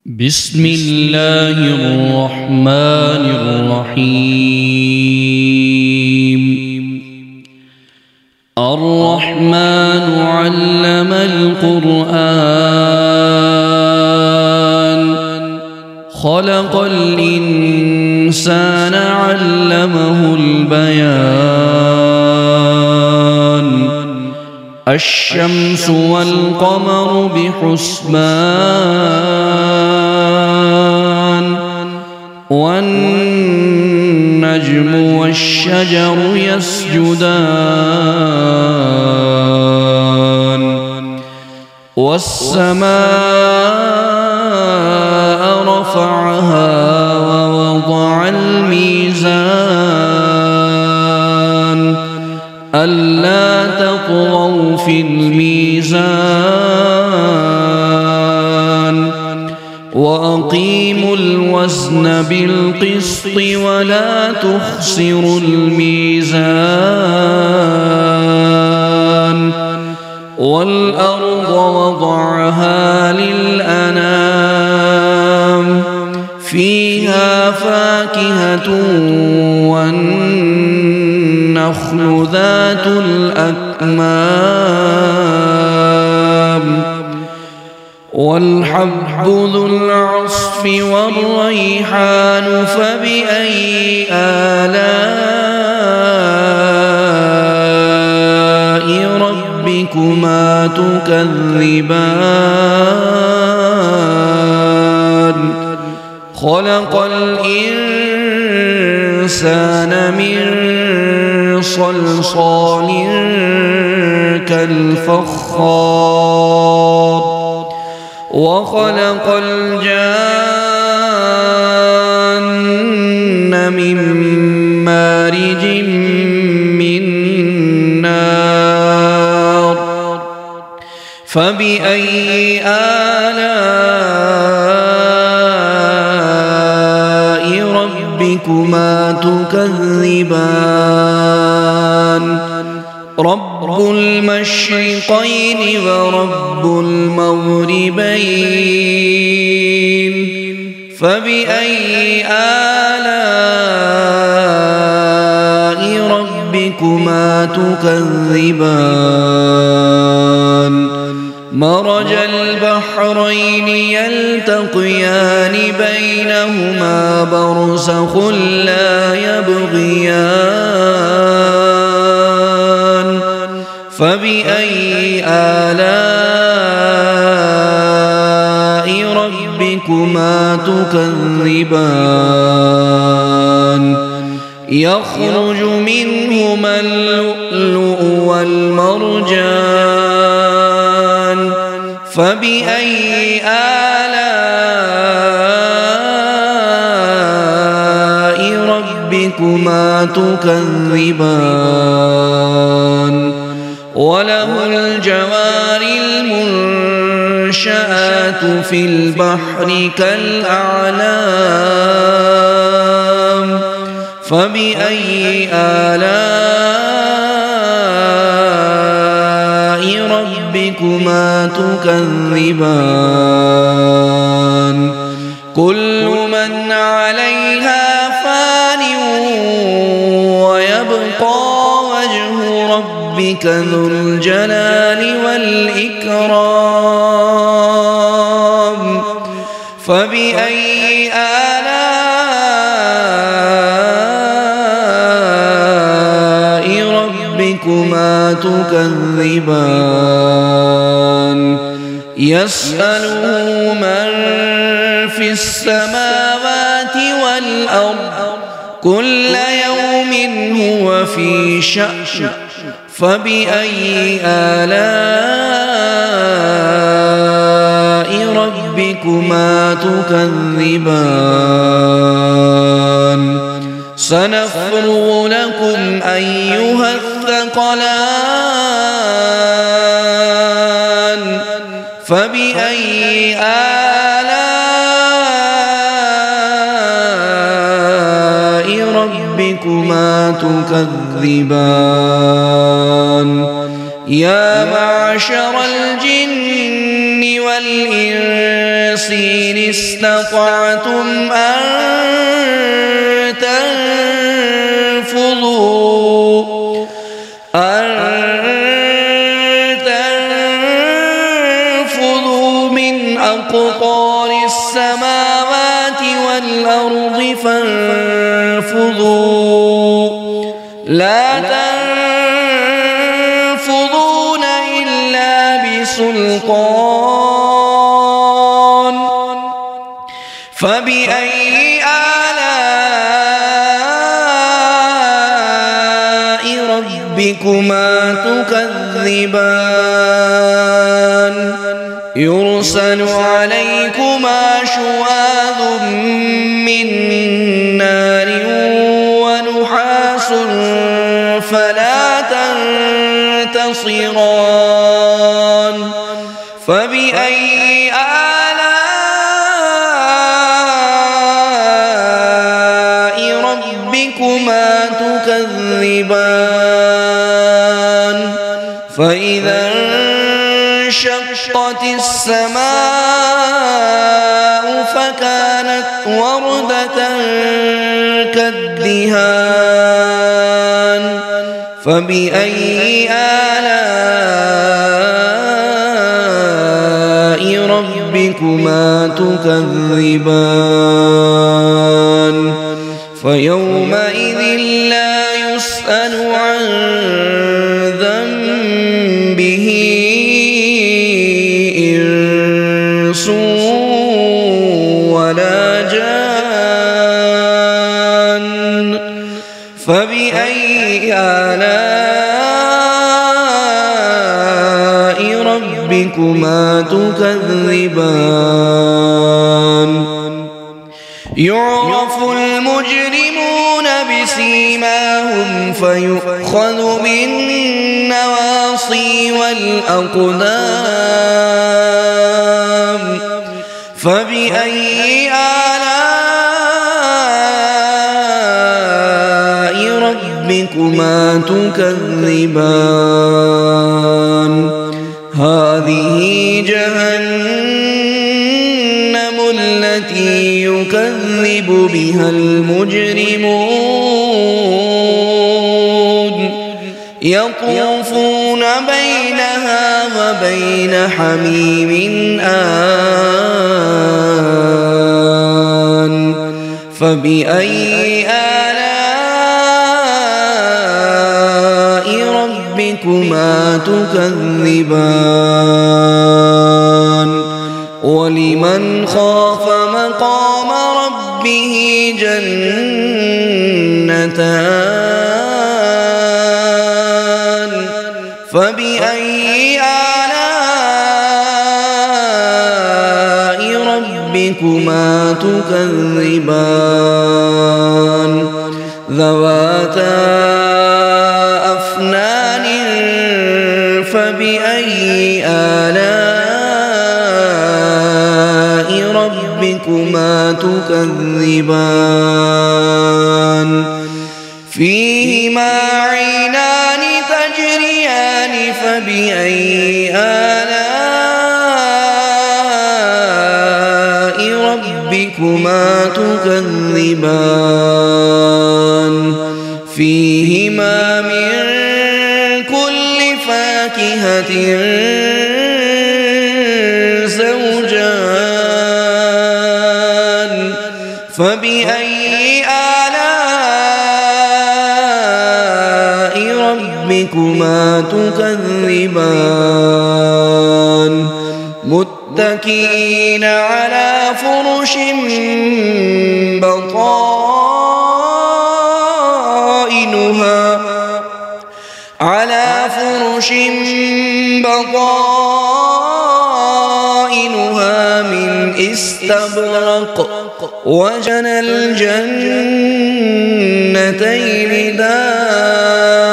بسم الله الرحمن الرحيم. الرحمن علم القرآن خلق الإنسان علمه البيان. الشمس والقمر بحسبان والنجم والشجر يسجدان والسماء رفعها ووضع الميزان ألا تطغوا في الميزان وأقيموا الوزن بالقسط ولا تخسروا الميزان. والأرض وضعها للأنام فيها فاكهة والنخل ذات الأكمام والحب ذو العصف والريحان. فبأي آلاء ربكما تكذبان؟ خلق الإنسان من صلصال كالفخار وخلق الجان من مارج من نار. فبأي آلاء ربكما تكذبان؟ رب المشرقين ورب المغربين. فبأي آلاء ربكما تكذبان؟ مرج البحرين يلتقيان بينهما برزخ لا يبغيان. فبأي آلاء ربكما تكذبان؟ يخرج منهما اللؤلؤ والمرجان. فبأي آلاء ربكما تكذبان؟ وله الجوار المنشآت في البحر كالأعلام. فبأي آلاء ربكما تكذبان؟ كل من عليها فان ويبقى وجه ربك ذو الجلال والإكرام. فبأي آلاء ربكما تكذبان؟ يسأله من في السماوات والأرض كل يوم هو في شأن. فبأي آلاء ربكما تكذبان؟ سنفرغ لكم أيها الثقلان. فبأي آلاء ربكما تكذبان؟ يا معشر الجن والإنس إن استطعتم أن تنفذوا من أقطار السماوات والأرض فانفذوا لا تنفذون إلا بسلطان فبأي آلاء ربكما تكذبان يرسل عليكما شواظ من نار ونحاس فلا تنتصران فبأي آلاء ربكما تكذبان فإذا انشقت السماء فكانت وردة كالدهان فبأي آلاء ربكما تكذبان فيومئذ لا يسأل عن ذنبه إنس ولا جان فبأي آلاء ربكما تكذبان يعرف المجرمون بسيماهم فيؤخذ بالنواصي والأقدام فبأي آلاء ربكما تكذبان هذه جهنم التي يكذب بها المجرمون يطوفون بينها وبين حميم آن فبأي آلاء ربكما تكذبان ولمن خاف مقام ربه جنتان فبأي آلاء ربكما تكذبان ذواتا أفنان فبأي آلاء ربكما تكذبان فيهما عينان تجريان فبأي آلاء ربكما تكذبان فيهما من كل فاكهة زوجان فبأي آلاء ربكما تكذبان متكئين على فرش بطائنها من استبرق وجنى الجنتين دان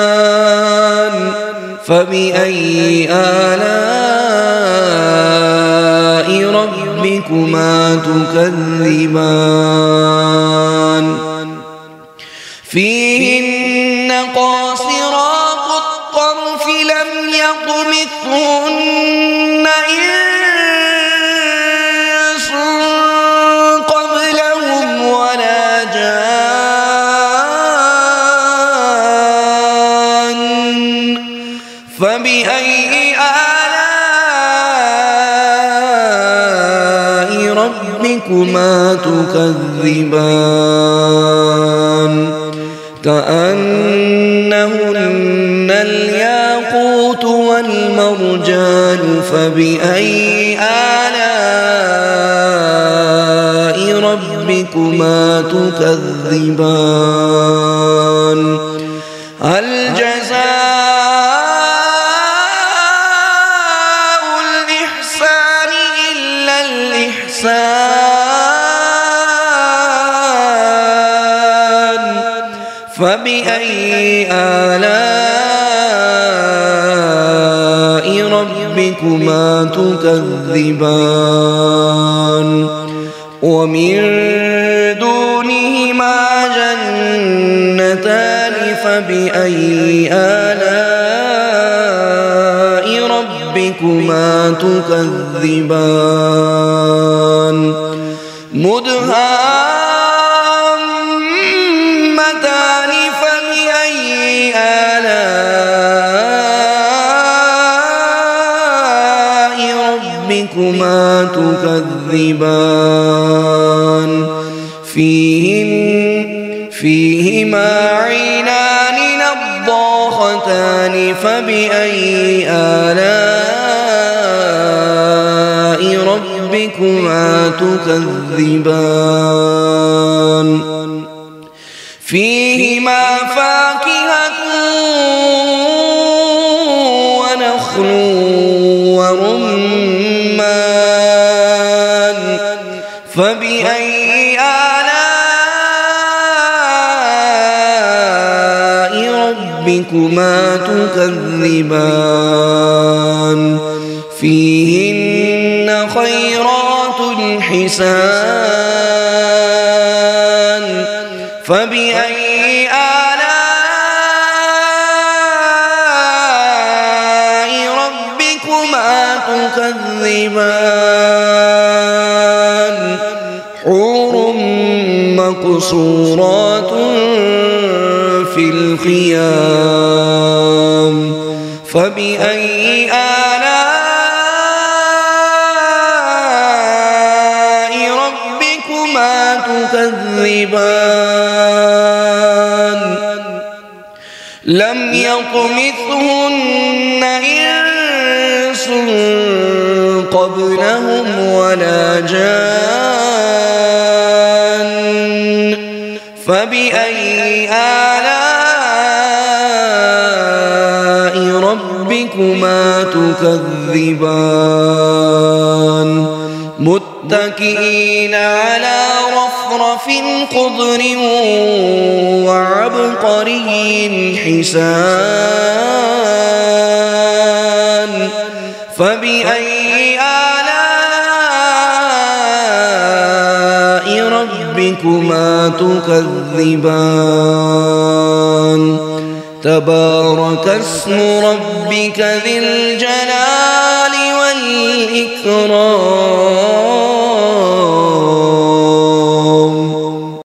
فبأي آلاء ربكما تكذبان فيهن قاصرات الطرف لم يطمثهن إنس ربكما تكذبان كأنهن الياقوت والمرجان فبأي آلاء ربكما تكذبان هل جزاء الإحسان إلا الإحسان فبأي آلاء ربكما تكذبان ومن دونهما جنتان فبأي آلاء ربكما تكذبان مدهامتان فبأي آلاء ربكما تكذبان فيهما عينان نضاختان فبأي آلاء ربكما تكذبان فيهما فاكهة ونخل ورمان فبأي آلاء ربكما تكذبان فيهن خيرات حسان فبأي آلاء ربكما تكذبان حور مقصورات في الخيام فبأي آلاء ربكما تكذبان لم يطمثهن إنس قبلهم ولا جان فبأي آلاء ربكما تكذبان متكئين على رفرف خضر وعبقري حسان فبأي آلاء ربكما تكذبان تبارك اسم ربك ذي الجلال والإكرام